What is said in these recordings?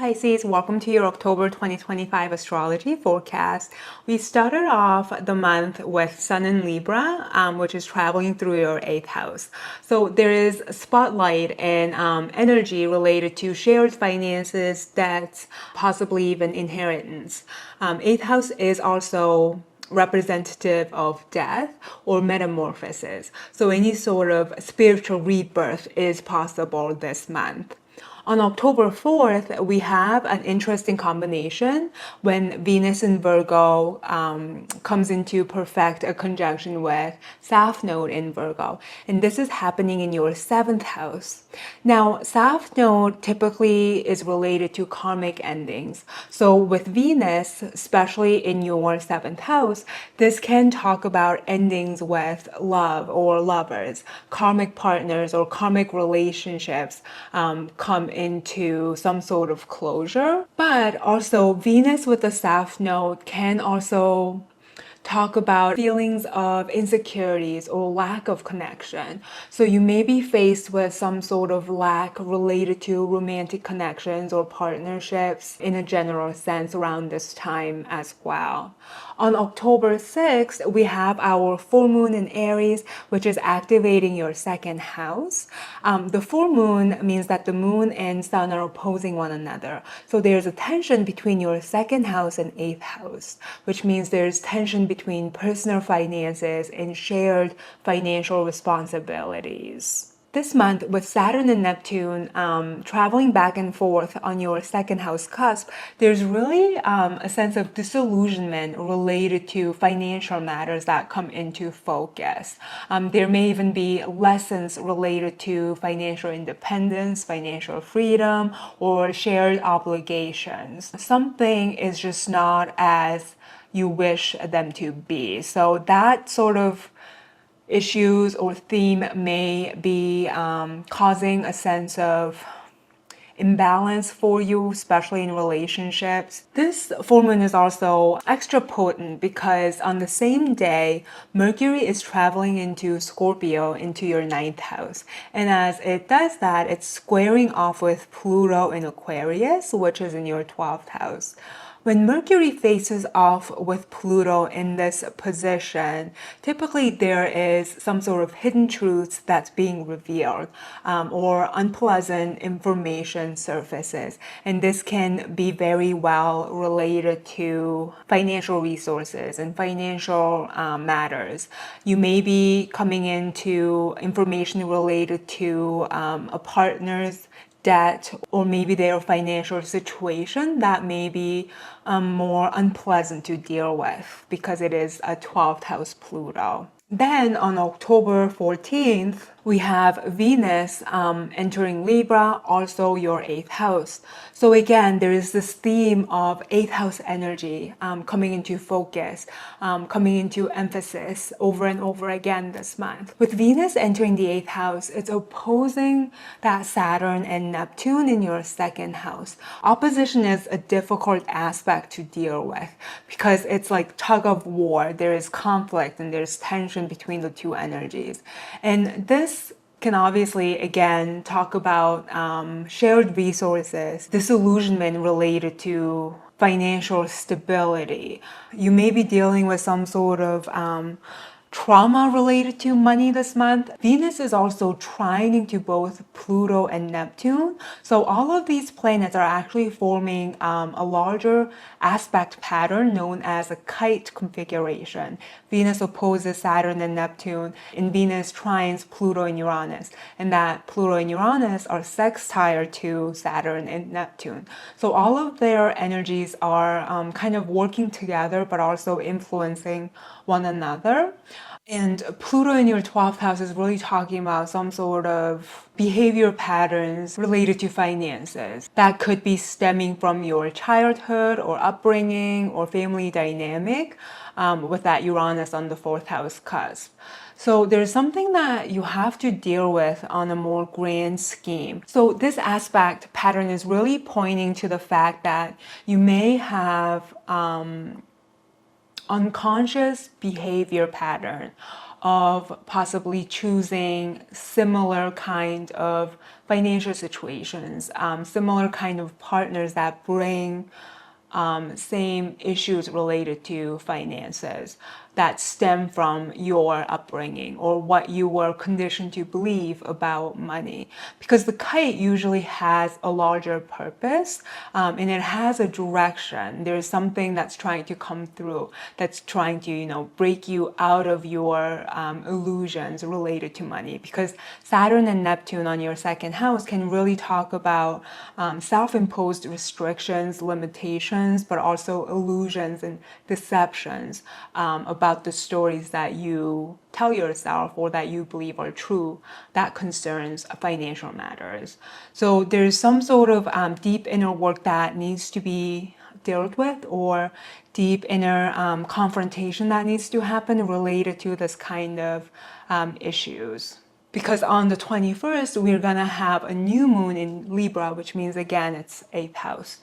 Pisces, welcome to your October 2025 astrology forecast. We started off the month with Sun in Libra, which is traveling through your 8th house. So there is a spotlight and energy related to shared finances, debts, possibly even inheritance. 8th house is also representative of death or metamorphosis. So any sort of spiritual rebirth is possible this month. On October 4th, we have an interesting combination when Venus in Virgo comes into perfect a conjunction with South Node in Virgo. And this is happening in your 7th house. Now, South Node typically is related to karmic endings. So with Venus, especially in your 7th house, this can talk about endings with love or lovers, karmic partners or karmic relationships come into some sort of closure. But also Venus with the South Node can also talk about feelings of insecurities or lack of connection. So you may be faced with some sort of lack related to romantic connections or partnerships in a general sense around this time as well. On October 6th, we have our full moon in Aries, which is activating your 2nd house. The full moon means that the moon and sun are opposing one another. So there's a tension between your 2nd house and 8th house, which means there's tension between personal finances and shared financial responsibilities. This month, with Saturn and Neptune traveling back and forth on your 2nd house cusp, there's really a sense of disillusionment related to financial matters that come into focus. There may even be lessons related to financial independence, financial freedom, or shared obligations. Something is just not as you wish them to be. So that sort of issues or theme may be causing a sense of imbalance for you, especially in relationships. This full moon is also extra potent because on the same day, Mercury is traveling into Scorpio, into your 9th house. And as it does that, it's squaring off with Pluto in Aquarius, which is in your 12th house. When Mercury faces off with Pluto in this position, typically there is some sort of hidden truths that's being revealed or unpleasant information surfaces. And this can be very well related to financial resources and financial matters. You may be coming into information related to a partner's debt or maybe their financial situation that may be more unpleasant to deal with because it is a 12th house Pluto. Then on October 14th, we have Venus entering Libra, also your 8th house. So again, there is this theme of 8th house energy coming into focus, coming into emphasis over and over again this month. With Venus entering the 8th house, it's opposing that Saturn and Neptune in your 2nd house. Opposition is a difficult aspect to deal with because it's like tug of war. There is conflict and there's tension between the two energies. And this can obviously, again, talk about shared resources, disillusionment related to financial stability. You may be dealing with some sort of trauma related to money this month. Venus is also trining to both Pluto and Neptune. So all of these planets are actually forming a larger aspect pattern known as a kite configuration. Venus opposes Saturn and Neptune, and Venus trines Pluto and Uranus. And that Pluto and Uranus are sextile to Saturn and Neptune. So all of their energies are kind of working together, but also influencing one another. And Pluto in your 12th house is really talking about some sort of behavior patterns related to finances that could be stemming from your childhood or upbringing or family dynamic with that Uranus on the 4th house cusp. So there's something that you have to deal with on a more grand scheme. So this aspect pattern is really pointing to the fact that you may have unconscious behavior pattern of possibly choosing similar kind of financial situations, similar kind of partners that bring same issues related to finances that stem from your upbringing or what you were conditioned to believe about money. Because the kite usually has a larger purpose, and it has a direction. There's something that's trying to come through, that's trying to, break you out of your illusions related to money. Because Saturn and Neptune on your second house can really talk about self-imposed restrictions, limitations, but also illusions and deceptions about the stories that you tell yourself or that you believe are true that concerns financial matters. So there's some sort of deep inner work that needs to be dealt with, or deep inner confrontation that needs to happen related to this kind of issues. Because on the 21st, we're gonna have a new moon in Libra, which means again, it's 8th house.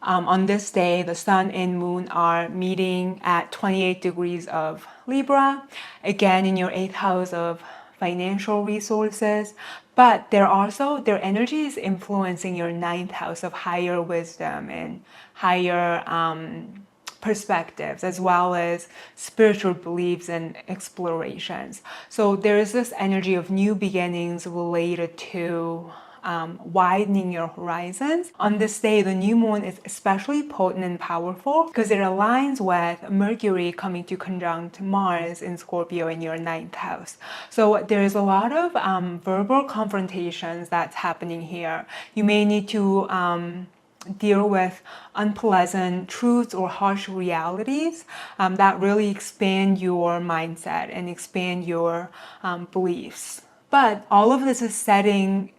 On this day, the sun and moon are meeting at 28 degrees of Libra, again in your 8th house of financial resources, but their energy is influencing your 9th house of higher wisdom and higher perspectives, as well as spiritual beliefs and explorations. So there is this energy of new beginnings related to widening your horizons. On this day, the new moon is especially potent and powerful because it aligns with Mercury coming to conjunct Mars in Scorpio in your 9th house. So there's a lot of verbal confrontations that's happening here. You may need to deal with unpleasant truths or harsh realities that really expand your mindset and expand your beliefs. But all of this is setting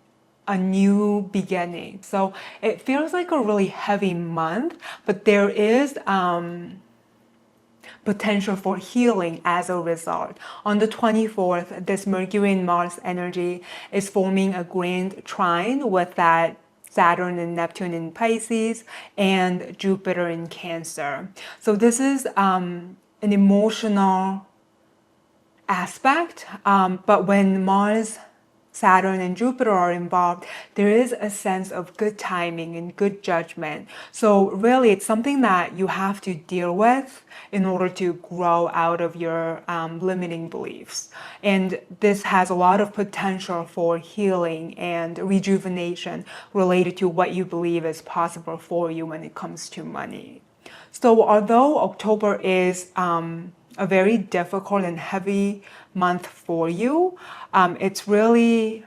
a new beginning. So it feels like a really heavy month, but there is potential for healing as a result. On the 24th, this Mercury and Mars energy is forming a grand trine with that Saturn and Neptune in Pisces and Jupiter in Cancer. So this is an emotional aspect, but when Mars, Saturn and Jupiter are involved, there is a sense of good timing and good judgment. So really, it's something that you have to deal with in order to grow out of your limiting beliefs. And this has a lot of potential for healing and rejuvenation related to what you believe is possible for you when it comes to money. So although October is a very difficult and heavy month for you, it's really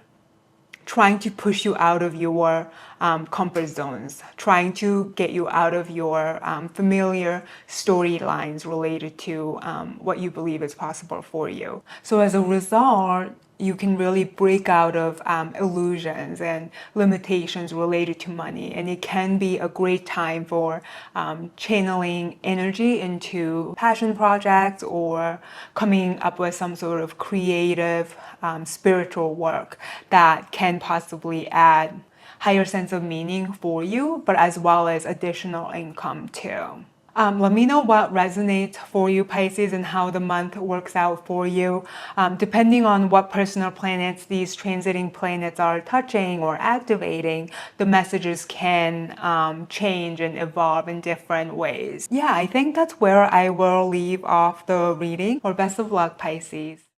trying to push you out of your comfort zones, trying to get you out of your familiar storylines related to what you believe is possible for you. So as a result, you can really break out of illusions and limitations related to money. And it can be a great time for channeling energy into passion projects or coming up with some sort of creative spiritual work that can possibly add higher sense of meaning for you, but as well as additional income too. Let me know what resonates for you, Pisces, and how the month works out for you. Depending on what personal planets these transiting planets are touching or activating, the messages can change and evolve in different ways. Yeah, I think that's where I will leave off the reading. Or best of luck, Pisces.